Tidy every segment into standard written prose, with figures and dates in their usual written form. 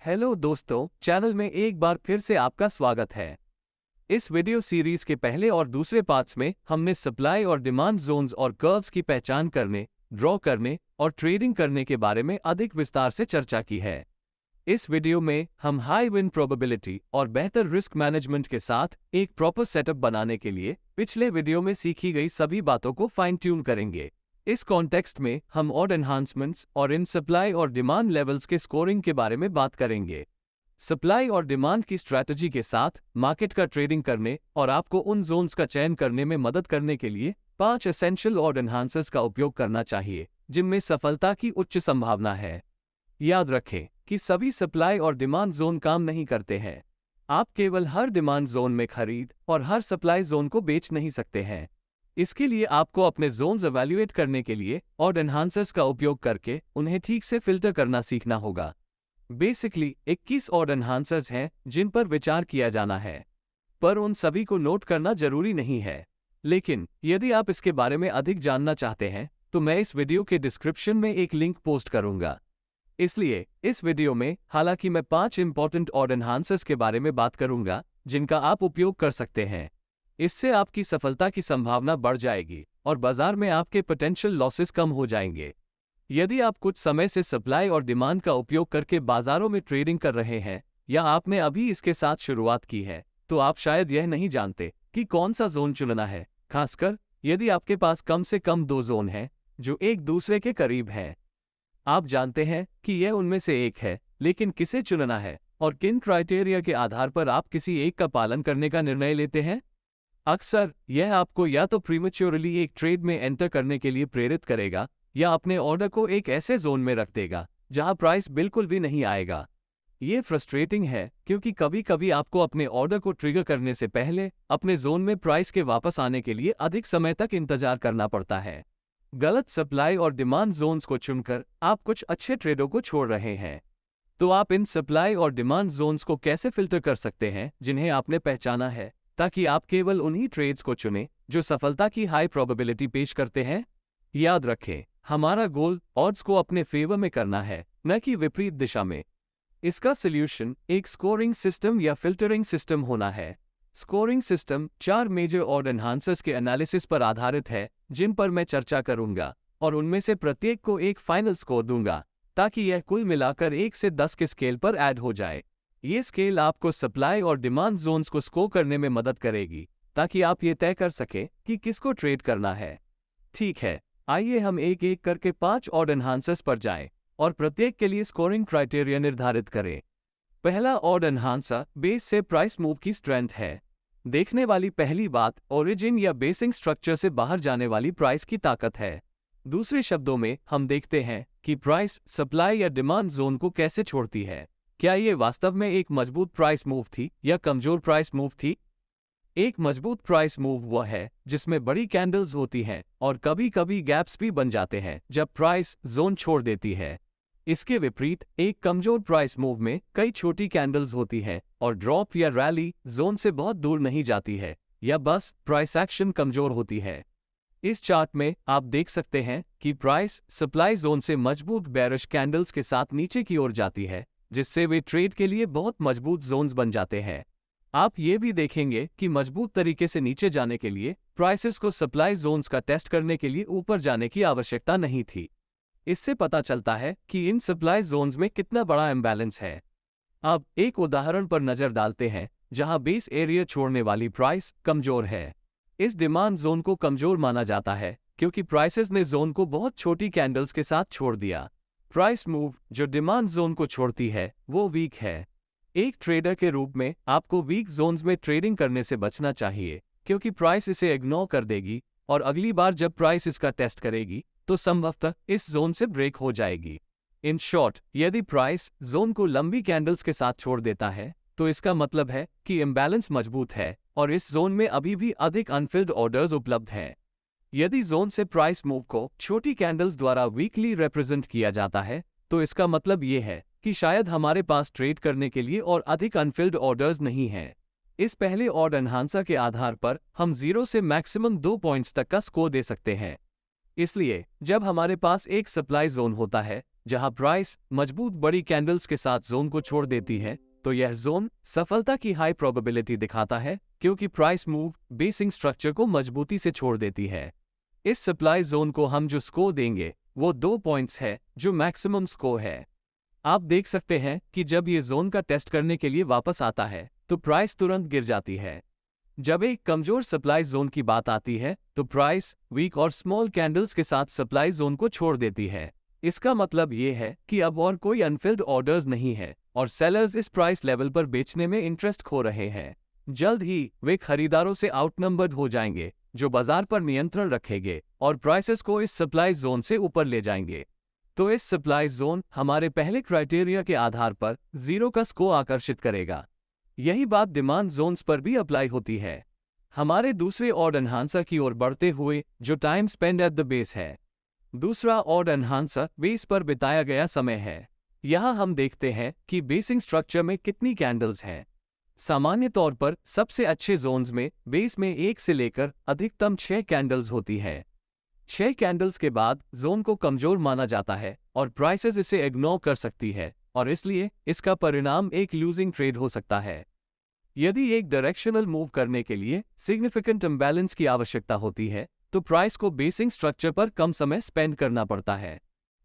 Hello दोस्तों, channel में एक बार फिर से आपका स्वागत है। इस वीडियो सीरीज के पहले और दूसरे पार्ट्स में हमने सप्लाई और डिमांड जोन्स और कर्व्स की पहचान करने, ड्रॉ करने और ट्रेडिंग करने के बारे में अधिक विस्तार से चर्चा की है। इस वीडियो में हम हाई विन प्रोबेबिलिटी और बेहतर रिस्क मैनेजमेंट के साथ एक प्रॉपर सेटअप बनाने के लिए पिछले वीडियो में सीखी गई सभी बातों को फाइन ट्यून करेंगे। इस कॉन्टेक्स्ट में हम ऑड एनहांसमेंट्स और इन सप्लाई और डिमांड लेवल्स के स्कोरिंग के बारे में बात करेंगे। सप्लाई और डिमांड की स्ट्रैटेजी के साथ मार्केट का ट्रेडिंग करने और आपको उन जोन्स का चयन करने में मदद करने के लिए 5 एसेंशियल ऑड एनहांसर्स का उपयोग करना चाहिए, जिनमें सफलता की उच्च संभावना है। याद रखें कि सभी सप्लाई और डिमांड जोन काम नहीं करते हैं। आप केवल हर डिमांड जोन में खरीद और हर सप्लाई जोन को बेच नहीं सकते हैं। इसके लिए आपको अपने जोन्स इवैल्यूएट करने के लिए ऑड एनहांसर्स का उपयोग करके उन्हें ठीक से फिल्टर करना सीखना होगा। बेसिकली 21 ऑड एनहांसर्स हैं जिन पर विचार किया जाना है, पर उन सभी को नोट करना जरूरी नहीं है। लेकिन यदि आप इसके बारे में अधिक जानना चाहते हैं तो मैं इस वीडियो के डिस्क्रिप्शन में एक लिंक पोस्ट करूंगा। इसलिए इस वीडियो में हालांकि मैं 5 इंपॉर्टेंट ऑड एनहांसर्स के बारे में बात करूंगा जिनका आप उपयोग कर सकते हैं। इससे आपकी सफलता की संभावना बढ़ जाएगी और बाजार में आपके पोटेंशियल लॉसेस कम हो जाएंगे। यदि आप कुछ समय से सप्लाई और डिमांड का उपयोग करके बाजारों में ट्रेडिंग कर रहे हैं या आपने अभी इसके साथ शुरुआत की है, तो आप शायद यह नहीं जानते कि कौन सा जोन चुनना है, खासकर यदि आपके पास कम से कम 2 जोन हैं जो एक दूसरे के करीब हैं। आप जानते हैं कि यह उनमें से एक है, लेकिन किसे चुनना है और किन क्राइटेरिया के आधार पर आप किसी एक का पालन करने का निर्णय लेते हैं। अक्सर यह आपको या तो प्रीमेच्योरली एक ट्रेड में एंटर करने के लिए प्रेरित करेगा या अपने ऑर्डर को एक ऐसे जोन में रख देगा जहां प्राइस बिल्कुल भी नहीं आएगा। ये फ्रस्ट्रेटिंग है क्योंकि कभी कभी आपको अपने ऑर्डर को ट्रिगर करने से पहले अपने जोन में प्राइस के वापस आने के लिए अधिक समय तक इंतजार करना पड़ता है। गलत सप्लाई और डिमांड जोन्स को चुनकर आप कुछ अच्छे ट्रेडों को छोड़ रहे हैं। तो आप इन सप्लाई और डिमांड जोन्स को कैसे फिल्टर कर सकते हैं जिन्हें आपने पहचाना है, ताकि आप केवल उन्हीं ट्रेड्स को चुनें जो सफलता की हाई प्रोबेबिलिटी पेश करते हैं। याद रखें, हमारा गोल ऑड्स को अपने फेवर में करना है, न कि विपरीत दिशा में। इसका सॉल्यूशन एक स्कोरिंग सिस्टम या फिल्टरिंग सिस्टम होना है। Scoring system 4 major odd enhancers के एनालिसिस पर आधारित है जिन पर मैं चर्चा करूंगा, और उनमें से प्रत्येक को एक फाइनल स्कोर दूंगा ताकि यह कुल मिलाकर 1 से 10 के स्केल पर ऐड हो जाए। ये स्केल आपको सप्लाई और डिमांड जोन्स को स्कोर करने में मदद करेगी ताकि आप ये तय कर सकें कि किसको ट्रेड करना है। ठीक है, आइए हम एक एक करके 5 ऑड एनहांसर्स पर जाएं और प्रत्येक के लिए स्कोरिंग क्राइटेरिया निर्धारित करें। पहला ऑड एनहांसर बेस से प्राइस मूव की स्ट्रेंथ है। देखने वाली पहली बात ओरिजिन या बेसिक स्ट्रक्चर से बाहर जाने वाली प्राइस की ताकत है। दूसरे शब्दों में हम देखते हैं कि प्राइस सप्लाई या डिमांड जोन को कैसे छोड़ती है। क्या ये वास्तव में एक मजबूत प्राइस मूव थी या कमजोर प्राइस मूव थी? एक मजबूत प्राइस मूव वह है जिसमें बड़ी कैंडल्स होती हैं और कभी कभी गैप्स भी बन जाते हैं जब प्राइस जोन छोड़ देती है। इसके विपरीत एक कमजोर प्राइस मूव में कई छोटी कैंडल्स होती हैं और ड्रॉप या रैली जोन से बहुत दूर नहीं जाती है, या बस प्राइस एक्शन कमजोर होती है। इस चार्ट में आप देख सकते हैं कि प्राइस सप्लाई जोन से मजबूत बेरिश कैंडल्स के साथ नीचे की ओर जाती है, जिससे वे ट्रेड के लिए बहुत मजबूत जोन्स बन जाते हैं। आप ये भी देखेंगे कि मजबूत तरीके से नीचे जाने के लिए प्राइसेस को सप्लाई जोन्स का टेस्ट करने के लिए ऊपर जाने की आवश्यकता नहीं थी। इससे पता चलता है कि इन सप्लाई जोन्स में कितना बड़ा इम्बैलेंस है। अब एक उदाहरण पर नजर डालते हैं जहां बेस एरिया छोड़ने वाली प्राइस कमजोर है। इस डिमांड जोन को कमजोर माना जाता है क्योंकि प्राइसेस ने जोन को बहुत छोटी कैंडल्स के साथ छोड़ दिया। प्राइस मूव जो डिमांड जोन को छोड़ती है वो वीक है। एक ट्रेडर के रूप में आपको वीक जोन्स में ट्रेडिंग करने से बचना चाहिए क्योंकि प्राइस इसे इग्नोर कर देगी और अगली बार जब प्राइस इसका टेस्ट करेगी तो संभवतः इस जोन से ब्रेक हो जाएगी। इन शॉर्ट, यदि प्राइस जोन को लंबी कैंडल्स के साथ छोड़ देता है तो इसका मतलब है कि इम्बैलेंस मजबूत है और इस जोन में अभी भी अधिक अनफिल्ड ऑर्डर्स उपलब्ध हैं। यदि जोन से प्राइस मूव को छोटी कैंडल्स द्वारा वीकली रिप्रेजेंट किया जाता है तो इसका मतलब ये है कि शायद हमारे पास ट्रेड करने के लिए और अधिक अनफिल्ड ऑर्डर्स नहीं हैं। इस पहले ऑड एनहांसर के आधार पर हम 0 से मैक्सिमम 2 पॉइंट्स तक का स्कोर दे सकते हैं। इसलिए जब हमारे पास एक सप्लाई जोन होता है जहां प्राइस मजबूत बड़ी कैंडल्स के साथ जोन को छोड़ देती है, तो यह जोन सफलता की हाई प्रोबेबिलिटी दिखाता है, क्योंकि प्राइस मूव बेसिक स्ट्रक्चर को मजबूती से छोड़ देती है। इस सप्लाई जोन को हम जो स्कोर देंगे वो 2 पॉइंट्स है, जो मैक्सिमम स्कोर है। आप देख सकते हैं कि जब ये जोन का टेस्ट करने के लिए वापस आता है तो प्राइस तुरंत गिर जाती है। जब एक कमजोर सप्लाई जोन की बात आती है तो प्राइस वीक और स्मॉल कैंडल्स के साथ सप्लाई जोन को छोड़ देती है। इसका मतलब ये है कि अब और कोई अनफिल्ड ऑर्डर्स नहीं है और सेलर्स इस प्राइस लेवल पर बेचने में इंटरेस्ट खो रहे हैं। जल्द ही वे खरीदारों से आउटनंबर्ड हो जाएंगे, जो बाजार पर नियंत्रण रखेंगे और प्राइसेस को इस सप्लाई जोन से ऊपर ले जाएंगे। तो इस सप्लाई जोन हमारे पहले क्राइटेरिया के आधार पर 0 का स्कोर आकर्षित करेगा। यही बात डिमांड जोन्स पर भी अप्लाई होती है। हमारे दूसरे ऑड एनहांसर की ओर बढ़ते हुए, जो time spend at the base है। दूसरा ऑड एनहांसर बेस पर बिताया गया समय है। यहाँ हम देखते हैं कि बेसिक स्ट्रक्चर में कितनी कैंडल्स हैं। सामान्य तौर पर सबसे अच्छे जोन्स में बेस में 1 से लेकर अधिकतम 6 कैंडल्स होती है। 6 कैंडल्स के बाद जोन को कमजोर माना जाता है और प्राइसेस इसे इग्नोर कर सकती है और इसलिए इसका परिणाम एक लूजिंग ट्रेड हो सकता है। यदि एक डायरेक्शनल मूव करने के लिए सिग्निफिकेंट इम्बैलेंस की आवश्यकता होती है तो प्राइस को बेसिक स्ट्रक्चर पर कम समय स्पेंड करना पड़ता है।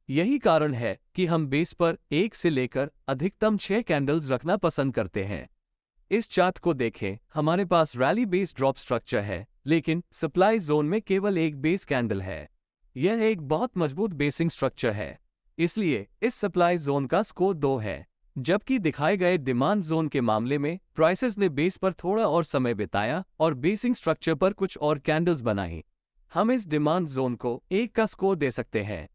यही कारण है कि हम बेस पर 1 से लेकर अधिकतम 6 कैंडल्स रखना पसंद करते हैं। इस चार्ट को देखें, हमारे पास रैली बेस ड्रॉप स्ट्रक्चर है, लेकिन सप्लाई जोन में केवल एक बेस कैंडल है। यह एक बहुत मजबूत बेसिक स्ट्रक्चर है, इसलिए इस सप्लाई जोन का स्कोर 2 है। जबकि दिखाए गए डिमांड जोन के मामले में प्राइसेस ने बेस पर थोड़ा और समय बिताया और बेसिक स्ट्रक्चर पर कुछ और कैंडल्स बनाई। हम इस डिमांड जोन को 1 का स्कोर दे सकते हैं।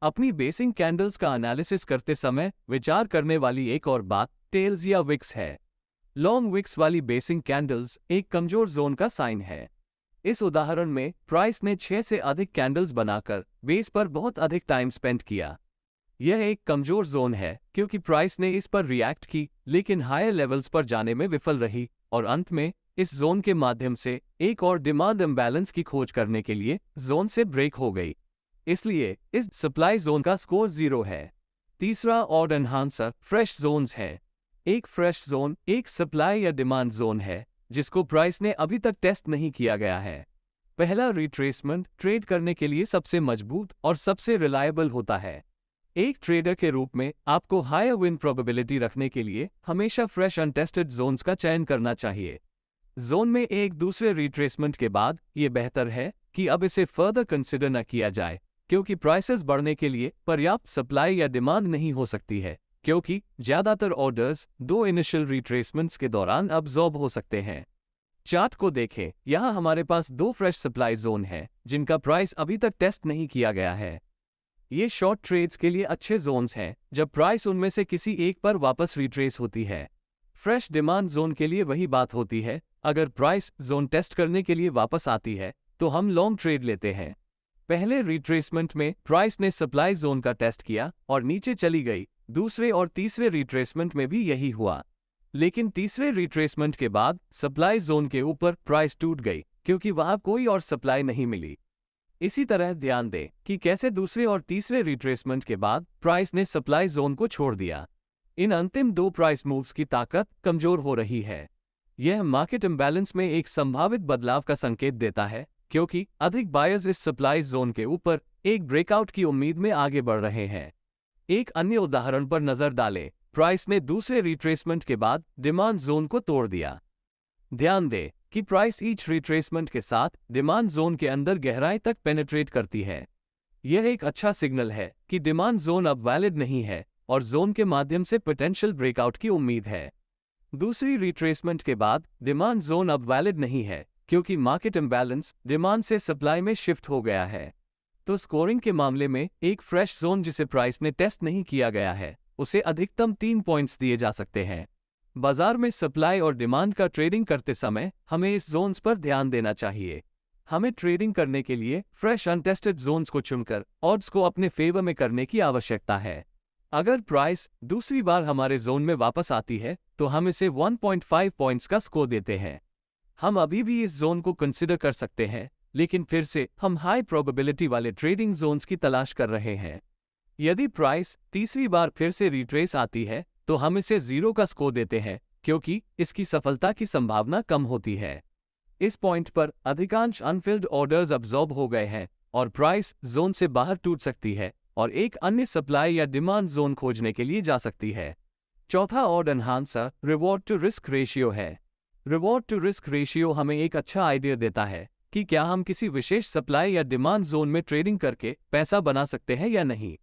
अपनी बेसिक कैंडल्स का एनालिसिस करते समय विचार करने वाली एक और बात टेल्स या विक्स है। लॉन्ग विक्स वाली बेसिक कैंडल्स एक कमजोर जोन का साइन है। इस उदाहरण में प्राइस ने 6 से अधिक कैंडल्स बनाकर बेस पर बहुत अधिक टाइम स्पेंड किया। यह एक कमजोर जोन है क्योंकि प्राइस ने इस पर रिएक्ट की, लेकिन हायर लेवल्स पर जाने में विफल रही और अंत में इस जोन के माध्यम से एक और डिमांड इम्बैलेंस की खोज करने के लिए जोन से ब्रेक हो गई। इसलिए इस सप्लाई जोन का स्कोर 0 है। तीसरा ऑड एनहांसर फ्रेश जोन्स है। एक फ्रेश जोन एक सप्लाई या डिमांड जोन है जिसको प्राइस ने अभी तक टेस्ट नहीं किया गया है। पहला रिट्रेसमेंट ट्रेड करने के लिए सबसे मजबूत और सबसे रिलायबल होता है। एक ट्रेडर के रूप में आपको हायर विन प्रोबेबिलिटी रखने के लिए हमेशा फ्रेश अनटेस्टेड जोन्स का चयन करना चाहिए। जोन में एक दूसरे रिट्रेसमेंट के बाद ये बेहतर है कि अब इसे फर्दर कंसिडर न किया जाए, क्योंकि प्राइसेस बढ़ने के लिए पर्याप्त सप्लाई या डिमांड नहीं हो सकती है, क्योंकि ज्यादातर ऑर्डर्स 2 इनिशियल रिट्रेसमेंट्स के दौरान अब्सॉर्ब हो सकते हैं। चार्ट को देखें, यहाँ हमारे पास 2 फ्रेश सप्लाई जोन हैं जिनका प्राइस अभी तक टेस्ट नहीं किया गया है। ये शॉर्ट ट्रेड्स के लिए अच्छे जोन्स हैं जब प्राइस उनमें से किसी एक पर वापस रिट्रेस होती है। फ्रेश डिमांड जोन के लिए वही बात होती है। अगर प्राइस जोन टेस्ट करने के लिए वापस आती है तो हम लॉन्ग ट्रेड लेते हैं। पहले रिट्रेसमेंट में प्राइस ने सप्लाई जोन का टेस्ट किया और नीचे चली गई। दूसरे और तीसरे रिट्रेसमेंट में भी यही हुआ, लेकिन तीसरे रिट्रेसमेंट के बाद सप्लाई जोन के ऊपर प्राइस टूट गई क्योंकि वहां कोई और सप्लाई नहीं मिली। इसी तरह ध्यान दें कि कैसे दूसरे और तीसरे रिट्रेसमेंट के बाद प्राइस ने सप्लाई जोन को छोड़ दिया। इन अंतिम 2 प्राइस मूव्स की ताकत कमजोर हो रही है। यह मार्केट इम्बैलेंस में एक संभावित बदलाव का संकेत देता है, क्योंकि अधिक बायर्स इस सप्लाई जोन के ऊपर एक ब्रेकआउट की उम्मीद में आगे बढ़ रहे हैं। एक अन्य उदाहरण पर नजर डालें। प्राइस ने दूसरे रिट्रेसमेंट के बाद डिमांड जोन को तोड़ दिया। ध्यान दें कि प्राइस ईच रिट्रेसमेंट के साथ डिमांड जोन के अंदर गहराई तक पेनिट्रेट करती है। यह एक अच्छा सिग्नल है कि डिमांड जोन अब वैलिड नहीं है और जोन के माध्यम से पोटेंशियल ब्रेकआउट की उम्मीद है। दूसरी रिट्रेसमेंट के बाद डिमांड जोन अब वैलिड नहीं है क्योंकि मार्केट इम्बैलेंस डिमांड से सप्लाई में शिफ्ट हो गया है। तो स्कोरिंग के मामले में एक फ्रेश जोन जिसे प्राइस ने टेस्ट नहीं किया गया है, उसे अधिकतम 3 पॉइंट्स दिए जा सकते हैं। बाजार में सप्लाई और डिमांड का ट्रेडिंग करते समय हमें इस जोन्स पर ध्यान देना चाहिए। हमें ट्रेडिंग करने के लिए फ्रेश अनटेस्टेड जोन्स को चुनकर ऑड्स को अपने फेवर में करने की आवश्यकता है। अगर प्राइस दूसरी बार हमारे जोन में वापस आती है तो हम इसे 1.5 पॉइंट्स का स्कोर देते हैं। हम अभी भी इस जोन को कंसिडर कर सकते हैं, लेकिन फिर से हम हाई प्रोबेबिलिटी वाले ट्रेडिंग जोन्स की तलाश कर रहे हैं। यदि प्राइस तीसरी बार फिर से रिट्रेस आती है तो हम इसे 0 का स्कोर देते हैं, क्योंकि इसकी सफलता की संभावना कम होती है। इस पॉइंट पर अधिकांश अनफिल्ड ऑर्डर्स अब्सॉर्ब हो गए हैं और प्राइस जोन से बाहर टूट सकती है और एक अन्य सप्लाई या डिमांड जोन खोजने के लिए जा सकती है। चौथा odd enhancer reward to risk ratio है। रिवॉर्ड टू रिस्क रेशियो हमें एक अच्छा आइडिया देता है कि क्या हम किसी विशेष सप्लाई या डिमांड जोन में ट्रेडिंग करके पैसा बना सकते हैं या नहीं।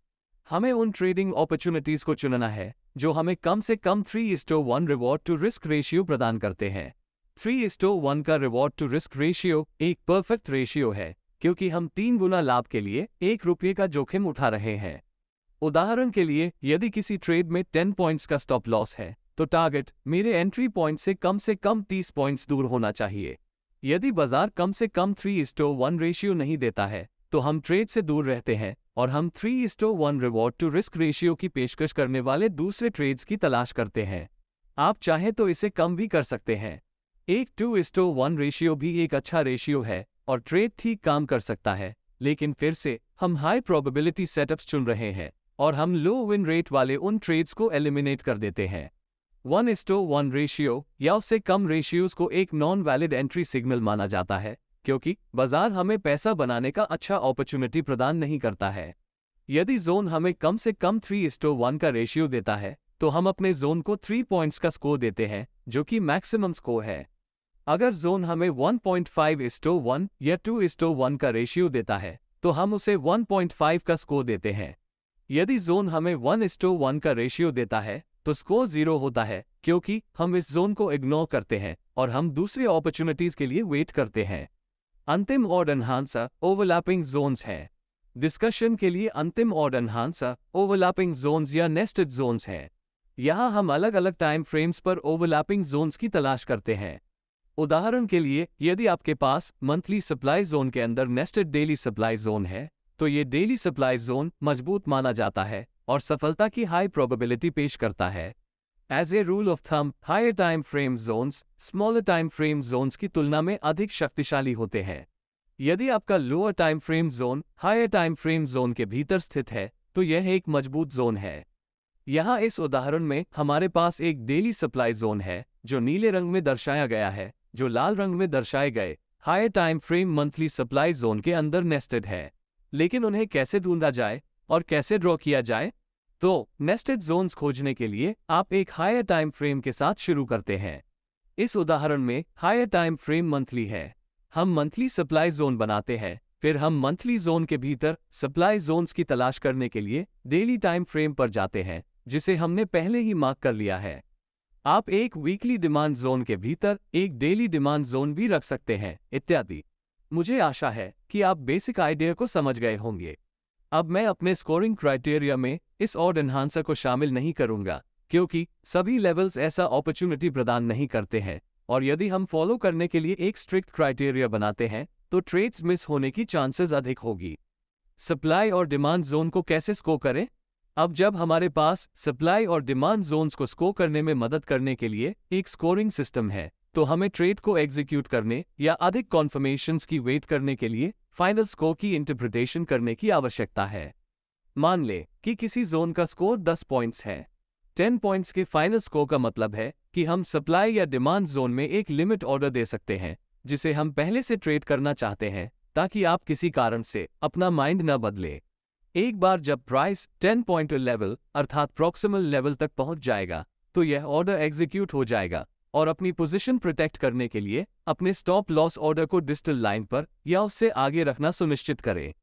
हमें उन ट्रेडिंग अपॉर्चुनिटीज को चुनना है जो हमें कम से कम 3:1 रिवॉर्ड टू रिस्क रेशियो प्रदान करते हैं। 3:1 का रिवॉर्ड टू रिस्क रेशियो एक परफेक्ट रेशियो है, क्योंकि हम 3 गुना लाभ के लिए 1 रुपये का जोखिम उठा रहे हैं। उदाहरण के लिए, यदि किसी ट्रेड में 10 पॉइंट्स का स्टॉप लॉस है तो टारगेट मेरे एंट्री पॉइंट से कम 30 पॉइंट्स दूर होना चाहिए। यदि बाजार कम से कम 3:1 रेशियो नहीं देता है तो हम ट्रेड से दूर रहते हैं और हम 3:1 रिवॉर्ड टू रिस्क रेशियो की पेशकश करने वाले दूसरे ट्रेड्स की तलाश करते हैं। आप चाहें तो इसे कम भी कर सकते हैं। एक 2:1 रेशियो भी एक अच्छा रेशियो है और ट्रेड ठीक काम कर सकता है, लेकिन फिर से हम हाई प्रोबेबिलिटी सेटअप्स चुन रहे हैं और हम लो विन रेट वाले उन ट्रेड्स को एलिमिनेट कर देते हैं। 1:1 रेशियो या उससे कम रेशियोज को एक नॉन वैलिड एंट्री सिग्नल माना जाता है, क्योंकि बाजार हमें पैसा बनाने का अच्छा अपॉर्चुनिटी प्रदान नहीं करता है। यदि जोन हमें कम से कम 3:1 का रेशियो देता है तो हम अपने जोन को 3 पॉइंट्स का स्कोर देते हैं, जो कि मैक्सिमम स्कोर है। अगर जोन हमें 1.5:1 या 2:1 का रेशियो देता है तो हम उसे 1.5 का स्कोर देते हैं। यदि जोन हमें 1:1 का रेशियो देता है तो स्कोर 0 होता है, क्योंकि हम इस जोन को इग्नोर करते हैं और हम दूसरी अपॉर्चुनिटीज के लिए वेट करते हैं। अंतिम ऑड एनहांसर ओवरलैपिंग जोन्स है। डिस्कशन के लिए अंतिम ऑड एनहांसर ओवरलैपिंग जोन्स या नेस्टेड जोन्स है। यहाँ हम अलग अलग टाइम फ्रेम्स पर ओवरलैपिंग जोन्स की तलाश करते हैं। उदाहरण के लिए, यदि आपके पास मंथली सप्लाई जोन के अंदर नेस्टेड डेली सप्लाई जोन है तो ये डेली सप्लाई जोन मजबूत माना जाता है और सफलता की हाई प्रोबेबिलिटी पेश करता है। As a rule of thumb, higher time frame zones smaller time frame zones की तुलना में अधिक शक्तिशाली होते हैं। यदि आपका lower time frame zone higher time frame zone के भीतर स्थित है तो यह एक मजबूत जोन है। यहाँ इस उदाहरण में हमारे पास एक डेली सप्लाई जोन है जो नीले रंग में दर्शाया गया है, जो लाल रंग में दर्शाए गए higher time frame monthly supply zone के अंदर नेस्टेड है। लेकिन उन्हें कैसे ढूंढा जाए और कैसे ड्रॉ किया जाए? तो नेस्टेड जोन्स खोजने के लिए आप एक हायर टाइम फ्रेम के साथ शुरू करते हैं। इस उदाहरण में हायर टाइम फ्रेम मंथली है। हम मंथली सप्लाई जोन बनाते हैं, फिर हम मंथली जोन के भीतर सप्लाई जोन्स की तलाश करने के लिए डेली टाइम फ्रेम पर जाते हैं, जिसे हमने पहले ही मार्क कर लिया है। आप एक वीकली डिमांड जोन के भीतर एक डेली डिमांड जोन भी रख सकते हैं, इत्यादि। मुझे आशा है कि आप बेसिक आइडिया को समझ गए होंगे। अब मैं अपने स्कोरिंग क्राइटेरिया में इस ऑड एनहांसर को शामिल नहीं करूंगा, क्योंकि सभी लेवल्स ऐसा अपॉर्चुनिटी प्रदान नहीं करते हैं और यदि हम फॉलो करने के लिए एक स्ट्रिक्ट क्राइटेरिया बनाते हैं तो ट्रेड्स मिस होने की चांसेस अधिक होगी। सप्लाई और डिमांड जोन को कैसे स्कोर करें? अब जब हमारे पास सप्लाई और डिमांड जोन्स को स्कोर करने में मदद करने के लिए एक स्कोरिंग सिस्टम है, तो हमें ट्रेड को एग्जीक्यूट करने या अधिक कॉन्फर्मेशंस की वेट करने के लिए फाइनल स्कोर की इंटरप्रिटेशन करने की आवश्यकता है। मान ले कि किसी जोन का स्कोर 10 पॉइंट्स है। 10 पॉइंट्स के फाइनल स्कोर का मतलब है कि हम सप्लाई या डिमांड जोन में एक लिमिट ऑर्डर दे सकते हैं जिसे हम पहले से ट्रेड करना चाहते हैं, ताकि आप किसी कारण से अपना माइंड न बदले। एक बार जब प्राइस 10 पॉइंट लेवल अर्थात प्रॉक्सिमल लेवल तक पहुंच जाएगा तो यह ऑर्डर एग्जीक्यूट हो जाएगा और अपनी पोजीशन प्रोटेक्ट करने के लिए अपने स्टॉप लॉस ऑर्डर को डिजिटल लाइन पर या उससे आगे रखना सुनिश्चित करें।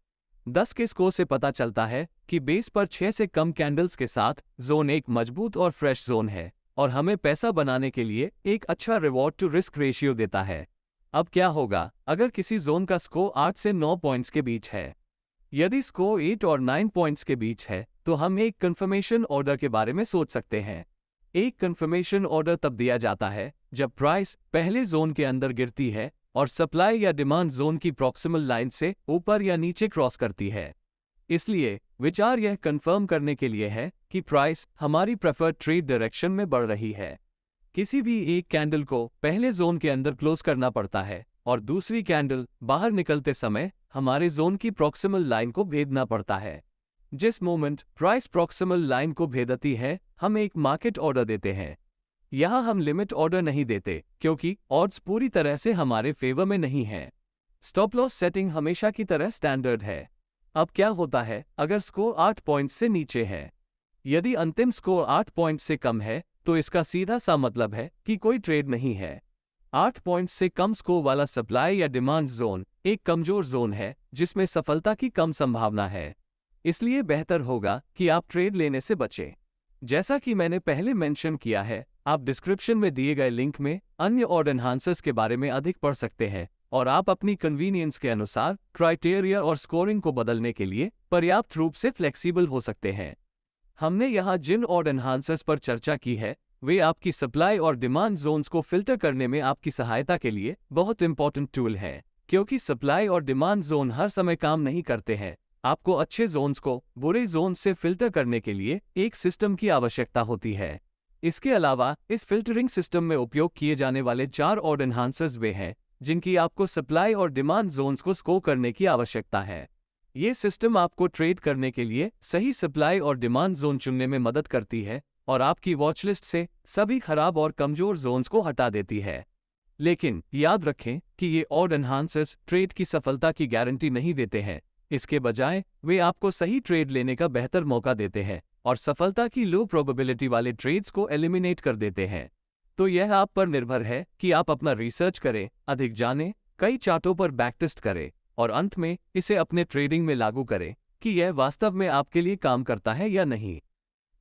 10 के स्कोर से पता चलता है कि बेस पर 6 से कम कैंडल्स के साथ जोन एक मजबूत और फ्रेश जोन है और हमें पैसा बनाने के लिए एक अच्छा रिवॉर्ड टू रिस्क रेशियो देता है। अब क्या होगा अगर किसी जोन का स्कोर 8 से 9 पॉइंट्स के बीच है? यदि स्कोर 8 और 9 पॉइंट्स के बीच है तो हम एक कंफर्मेशन ऑर्डर के बारे में सोच सकते हैं। एक कंफर्मेशन ऑर्डर तब दिया जाता है जब प्राइस पहले जोन के अंदर गिरती है और सप्लाई या डिमांड जोन की प्रॉक्सिमल लाइन से ऊपर या नीचे क्रॉस करती है। इसलिए विचार यह कंफर्म करने के लिए है कि प्राइस हमारी प्रेफर्ड ट्रेड डायरेक्शन में बढ़ रही है। किसी भी एक कैंडल को पहले जोन के अंदर क्लोज करना पड़ता है और दूसरी कैंडल बाहर निकलते समय हमारे जोन की प्रॉक्सिमल लाइन को भेदना पड़ता है। जिस मोमेंट प्राइस प्रॉक्सिमल लाइन को भेदती है, हम एक मार्केट ऑर्डर देते हैं। यहाँ हम लिमिट ऑर्डर नहीं देते क्योंकि ऑड्स पूरी तरह से हमारे फेवर में नहीं है। स्टॉप लॉस सेटिंग हमेशा की तरह स्टैंडर्ड है। अब क्या होता है अगर स्कोर 8 पॉइंट से नीचे है? यदि अंतिम स्कोर 8 पॉइंट से कम है तो इसका सीधा सा मतलब है कि कोई ट्रेड नहीं है। 8 पॉइंट से कम स्कोर वाला सप्लाई या डिमांड जोन एक कमजोर जोन है जिसमें सफलता की कम संभावना है। इसलिए बेहतर होगा कि आप ट्रेड लेने से बचें। जैसा कि मैंने पहले मेंशन किया है, आप डिस्क्रिप्शन में दिए गए लिंक में अन्य ऑर्डर एनहांसर्स के बारे में अधिक पढ़ सकते हैं और आप अपनी कन्वीनियंस के अनुसार क्राइटेरिया और स्कोरिंग को बदलने के लिए पर्याप्त रूप से फ्लेक्सिबल हो सकते हैं। हमने यहाँ जिन ऑर्डर एनहांसर्स पर चर्चा की है वे आपकी सप्लाई और डिमांड जोन्स को फिल्टर करने में आपकी सहायता के लिए बहुत इंपॉर्टेंट टूल है। क्योंकि सप्लाई और डिमांड जोन हर समय काम नहीं करते हैं, आपको अच्छे जोन्स को बुरे जोन से फिल्टर करने के लिए एक सिस्टम की आवश्यकता होती है। इसके अलावा इस फिल्टरिंग सिस्टम में उपयोग किए जाने वाले 4 ऑर्डर एनहांसर्स वे हैं जिनकी आपको सप्लाई और डिमांड जोन्स को स्कोर करने की आवश्यकता है। ये सिस्टम आपको ट्रेड करने के लिए सही सप्लाई और डिमांड जोन चुनने में मदद करती है और आपकी वॉचलिस्ट से सभी खराब और कमजोर जोन्स को हटा देती है। लेकिन याद रखें कि ये ऑर्डर एनहांसर्स ट्रेड की सफलता की गारंटी नहीं देते हैं। इसके बजाय वे आपको सही ट्रेड लेने का बेहतर मौका देते हैं और सफलता की लो प्रोबेबिलिटी वाले ट्रेड्स को एलिमिनेट कर देते हैं। तो यह आप पर निर्भर है कि आप अपना रिसर्च करें, अधिक जानें, कई चार्टों पर बैकटेस्ट करें और अंत में इसे अपने ट्रेडिंग में लागू करें कि यह वास्तव में आपके लिए काम करता है या नहीं।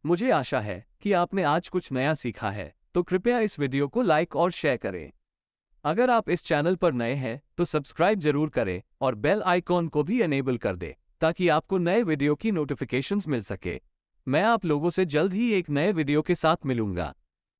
मुझे आशा है कि आपने आज कुछ नया सीखा है, तो कृपया इस वीडियो को लाइक और शेयर करें। अगर आप इस चैनल पर नए हैं तो सब्सक्राइब जरूर करें और बेल आइकॉन को भी एनेबल कर दें ताकि आपको नए वीडियो की नोटिफिकेशंस मिल सके। मैं आप लोगों से जल्द ही एक नए वीडियो के साथ मिलूंगा।